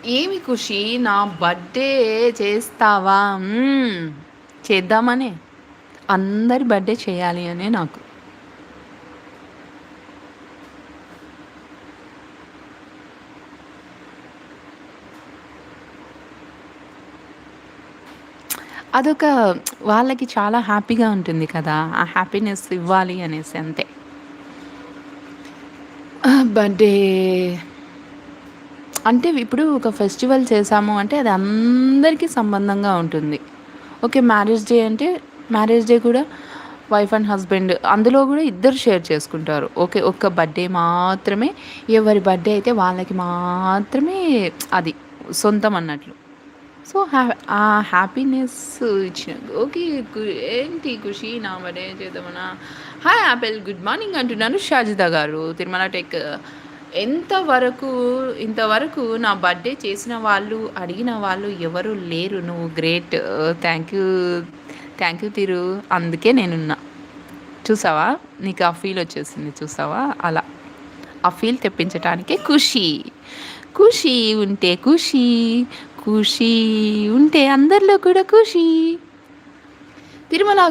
ఏమి ఖుషి నా బర్త్‌డే చేస్తావా? చేద్దామనే. అందరి బర్త్‌డే చేయాలి అనే నాకు. అదొక వాళ్ళకి చాలా హ్యాపీగా ఉంటుంది కదా! ఆ హ్యాపీనెస్ ఇవ్వాలి అనేసి అంతే. బర్త్‌డే అంటే ఇప్పుడు ఒక ఫెస్టివల్ చేశాము అంటే అది అందరికీ సంబంధంగా ఉంటుంది. ఓకే. మ్యారేజ్ డే అంటే మ్యారేజ్ డే కూడా వైఫ్ అండ్ హస్బెండ్ అందులో గూడా ఇద్దరు షేర్ చేసుకుంటారు. ఓకే. ఒక్క బర్త్‌డే మాత్రమే ఎవరి బర్త్‌డే అయితే వాళ్ళకి మాత్రమే అది సొంతం అన్నట్లు. సో, ఆ హ్యాపీనెస్ ఇచ్చిన ఓకే. కు ఏంటి ఖుషి నా బర్త్‌డే చేద్దామనా? హాయ్ యాపిల్ గుడ్ మార్నింగ్ అంటున్నాను షాజిదా గారు. తిరుమల టెక్ ఎంతవరకు ఇంతవరకు నా బర్త్‌డే చేసిన వాళ్ళు, అడిగిన వాళ్ళు ఎవరు లేరు. నువ్వు great. Thank you. Thank you Tiru. అందుకే నేనున్నా. చూసావా? నీకు ఆ ఫీల్ వచ్చేసింది చూసావా? అలా. ఆ ఫీల్ తెప్పించటానికే ఖుషి. ఖుషి ఉంటే ఖుషి. ఖుషి ఉంటే అందరిలో కూడా ఖుషి. తిరుమల